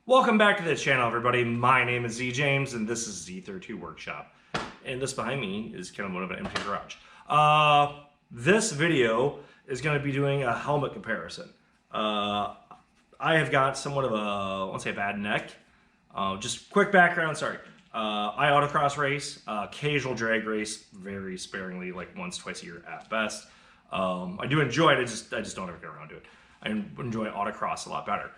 Welcome back to the channel, everybody. My name is Z James, and this is Z32 Workshop. And this behind me is kind of one of an empty garage. This video is going to be doing a helmet comparison. I have got somewhat of a, I won't say a bad neck. Just quick background, sorry. I autocross race, occasional drag race, very sparingly, like once, twice a year at best. I do enjoy it, I just don't ever get around to it. I enjoy autocross a lot better.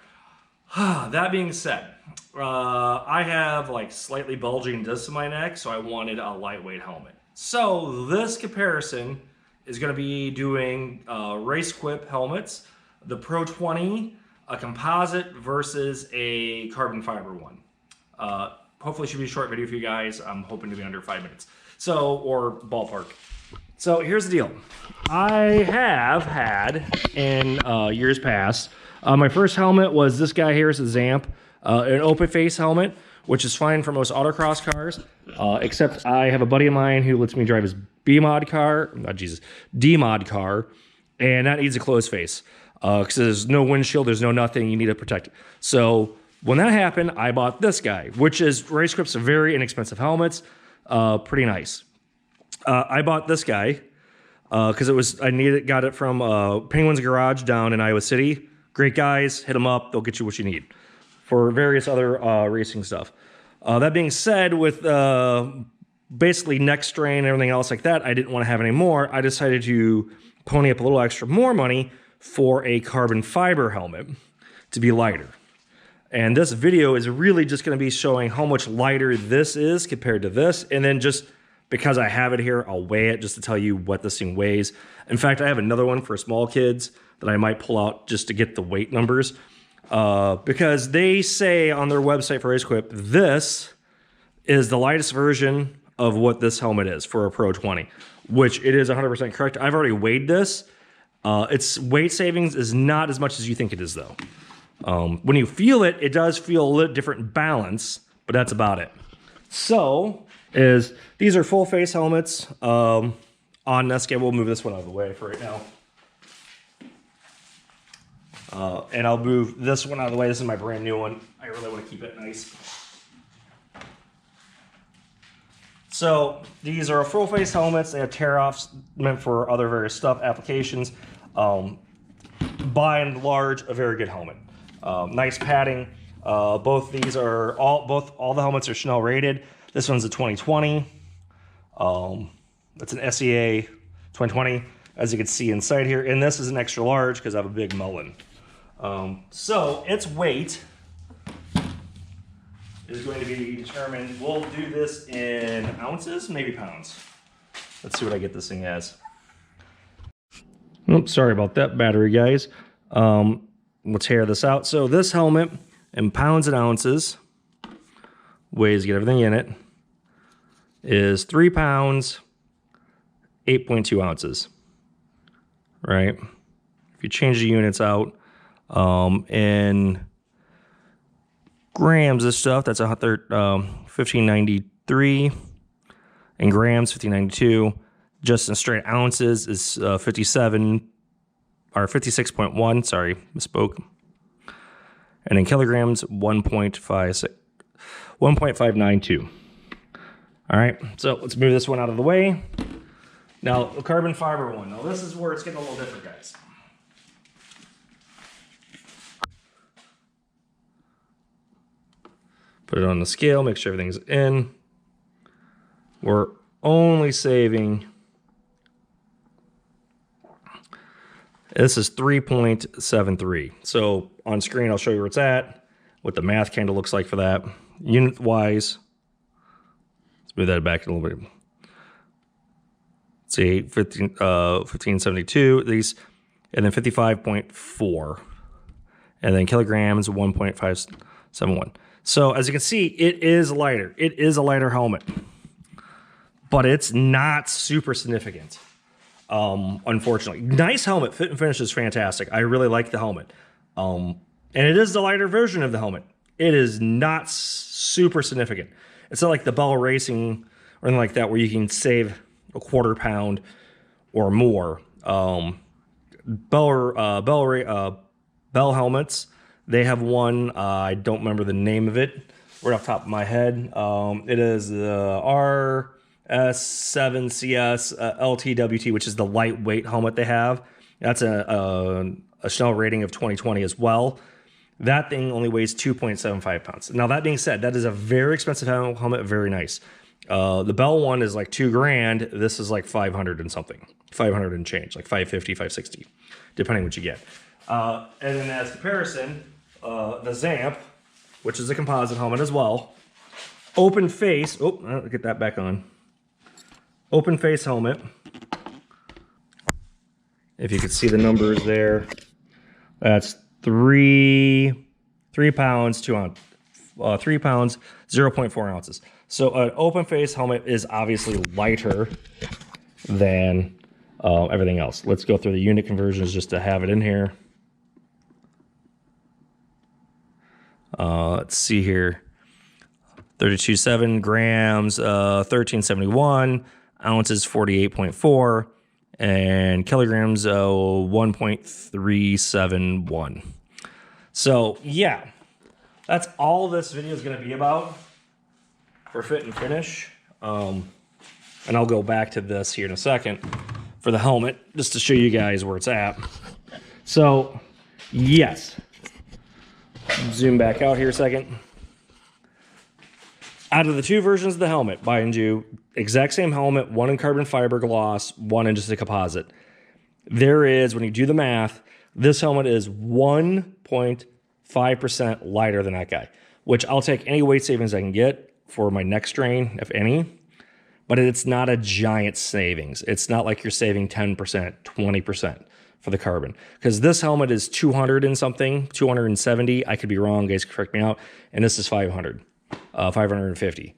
That being said, I have like slightly bulging discs in my neck, so I wanted a lightweight helmet. So this comparison is going to be doing Racequip helmets, the Pro20, a composite versus a carbon fiber one. Hopefully it should be a short video for you guys. I'm hoping to be under 5 minutes. So, or ballpark. So here's the deal. I have had in years past, my first helmet was this guy here. It's a Zamp, an open face helmet, which is fine for most autocross cars, except I have a buddy of mine who lets me drive his D-mod car, and that needs a closed face, because there's no windshield, there's no nothing, you need to protect it. So when that happened, I bought this guy, which is Racequip's very inexpensive helmets, pretty nice. I bought this guy because got it from Penguin's Garage down in Iowa City. Great guys, hit them up, they'll get you what you need for various other racing stuff. That being said, with basically neck strain and everything else like that, I didn't want to have any more. I decided to pony up a little extra more money for a carbon fiber helmet to be lighter. And this video is really just going to be showing how much lighter this is compared to this, and then just because I have it here, I'll weigh it just to tell you what this thing weighs. In fact, I have another one for small kids that I might pull out just to get the weight numbers. Because they say on their website for Racequip, this is the lightest version of what this helmet is for a Pro20, which it is 100% correct. I've already weighed this. Its weight savings is not as much as you think it is, though. When you feel it, it does feel a little different balance, but that's about it. So, these are full face helmets on Netscape. We'll move this one out of the way for right now. And I'll move this one out of the way. This is my brand new one. I really want to keep it nice. So these are full face helmets. They have tear-offs meant for other various stuff, applications. By and large, a very good helmet. Nice padding. Both these are all the helmets are Chanel rated. This one's a 2020. That's an SEA 2020, as you can see inside here. And this is an extra large because I have a big mullen. So its weight is going to be determined. We'll do this in ounces, maybe pounds. Let's see what I get this thing as. Oops, sorry about that, battery guys. We'll tear this out. So this helmet in pounds and ounces, weighs, get everything in it, is 3 pounds, 8.2 ounces, right? If you change the units out, in grams of stuff, that's 1593, in grams, 1592. Just in straight ounces is 56.1, sorry, misspoke. And in kilograms, 1.592. All right, so let's move this one out of the way. Now, the carbon fiber one. Now, this is where it's getting a little different, guys. Put it on the scale, make sure everything's in. We're only saving, this is 3.73. So on screen, I'll show you where it's at, what the math kind of looks like for that. Unit-wise, let's move that back a little bit. Let's see, 1572, these, and then 55.4. And then kilograms, 1.571. So as you can see, it is lighter. It is a lighter helmet, but it's not super significant, unfortunately. Nice helmet, fit and finish is fantastic. I really like the helmet. And it is the lighter version of the helmet. It is not super significant. It's not like the Bell Racing or anything like that where you can save a quarter pound or more. Bell helmets, They have one, I don't remember the name of it right off the top of my head. It is the RS7CS LTWT, which is the lightweight helmet they have. That's a Chanel rating of 2020 as well. That thing only weighs 2.75 pounds. Now, that being said, that is a very expensive helmet, very nice. The Bell one is like $2,000. This is like 500 and something, 500 and change, like 550, 560, depending what you get. And then as comparison, the Zamp, which is a composite helmet as well, open face. Oh, I'll get that back on. Open face helmet. If you could see the numbers there, that's 3 pounds, 3 pounds, 0.4 ounces. So an open face helmet is obviously lighter than everything else. Let's go through the unit conversions just to have it in here. Let's see here. 32.7 grams, 1371 ounces, 48.4, and kilograms, 1.371. So yeah, that's all this video is going to be about for fit and finish. And I'll go back to this here in a second for the helmet, just to show you guys where it's at. So yes, zoom back out here a second. Out of the two versions of the helmet, mind you, exact same helmet, one in carbon fiber gloss, one in just a composite. There is, when you do the math, this helmet is 1.5% lighter than that guy, which I'll take any weight savings I can get for my neck strain, if any, but it's not a giant savings. It's not like you're saving 10%, 20% for the carbon, because this helmet is 200 and something, 270. I could be wrong, guys, correct me out. And this is 500. 550,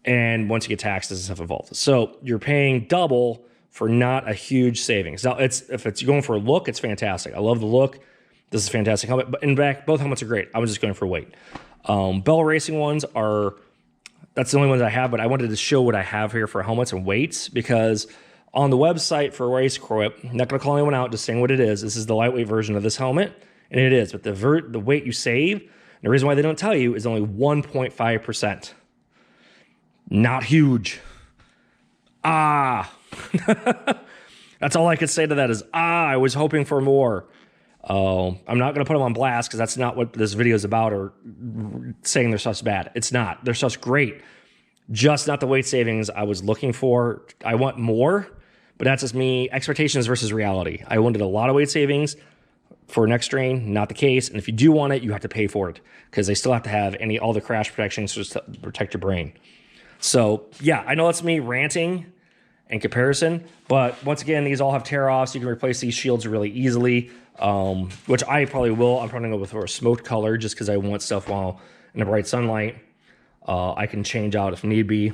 and once you get taxes and stuff involved, so you're paying double for not a huge savings. Now, if it's going for a look, it's fantastic. I love the look. This is a fantastic helmet, but in fact, both helmets are great. I was just going for weight. Bell Racing ones that's the only ones I have, but I wanted to show what I have here for helmets and weights, because on the website for Racequip, I'm not going to call anyone out, just saying what it is. This is the lightweight version of this helmet, and it is, but the weight you save, the reason why they don't tell you, is only 1.5%. Not huge. That's all I could say to that is, I was hoping for more. I'm not going to put them on blast, because that's not what this video is about, or saying their stuff's bad. It's not. Their stuff's great. Just not the weight savings I was looking for. I want more, but that's just me. Expectations versus reality. I wanted a lot of weight savings for neck strain, not the case. And if you do want it, you have to pay for it, because they still have to have all the crash protections to protect your brain. So yeah, I know that's me ranting in comparison, but once again, these all have tear-offs. You can replace these shields really easily, which I probably will. I'm probably going to go with a smoked color, just because I want stuff while in the bright sunlight. I can change out if need be.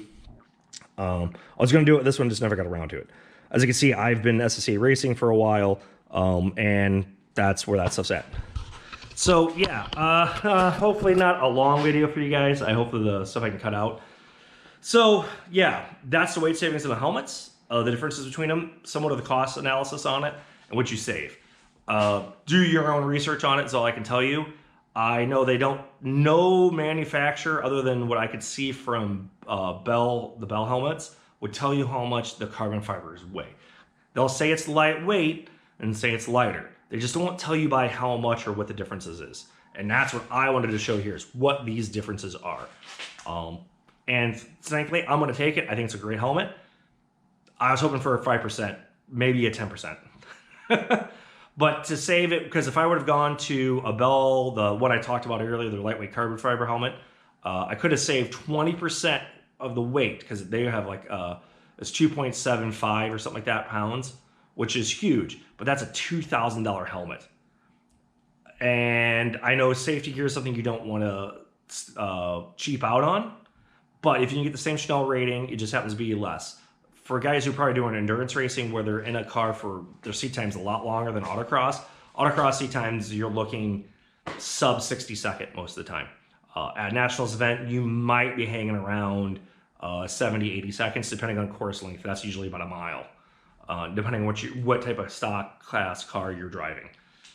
I was going to do it with this one, just never got around to it. As you can see, I've been SSA racing for a while, and that's where that stuff's at. So yeah, hopefully not a long video for you guys. I hope the stuff I can cut out. So yeah, that's the weight savings of the helmets. The differences between them, somewhat of the cost analysis on it, and what you save. Do your own research on it is all I can tell you. I know they don't know manufacturer, other than what I could see from the Bell helmets, would tell you how much the carbon fibers weigh. They'll say it's lightweight and say it's lighter. They just don't tell you by how much or what the differences is. And that's what I wanted to show here, is what these differences are. And frankly, I'm going to take it. I think it's a great helmet. I was hoping for a 5%, maybe a 10%. But to save it, because if I would have gone to a Bell, the what I talked about earlier, the lightweight carbon fiber helmet, I could have saved 20% of the weight, because they have like, it's 2.75 or something like that pounds, which is huge, but that's a $2,000 helmet. And I know safety gear is something you don't want to cheap out on, but if you can get the same Chanel rating, it just happens to be less. For guys who are probably doing endurance racing, where they're in a car for their seat time's a lot longer than autocross. Autocross seat times, you're looking sub 60 second most of the time. At Nationals event, you might be hanging around 70, 80 seconds, depending on course length. That's usually about a mile, depending on what type of stock class car you're driving.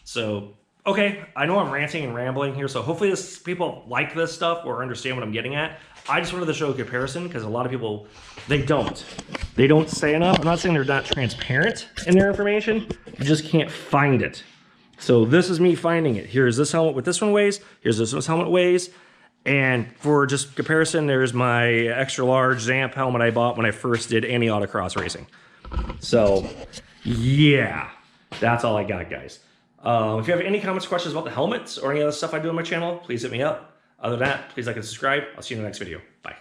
So Okay, I know I'm ranting and rambling here, so hopefully people like this stuff or understand what I'm getting at. I just wanted to show a comparison because a lot of people, they don't say enough. I'm not saying they're not transparent in their information, you just can't find it. So this is me finding it. Here's this helmet, what this one weighs. Here's this helmet weighs. And for just comparison, there's my extra large Zamp helmet I bought when I first did any autocross racing. So yeah, that's all I got, guys. If you have any comments, questions about the helmets or any other stuff I do on my channel, please hit me up. Other than that, please like and subscribe. I'll see you in the next video. Bye.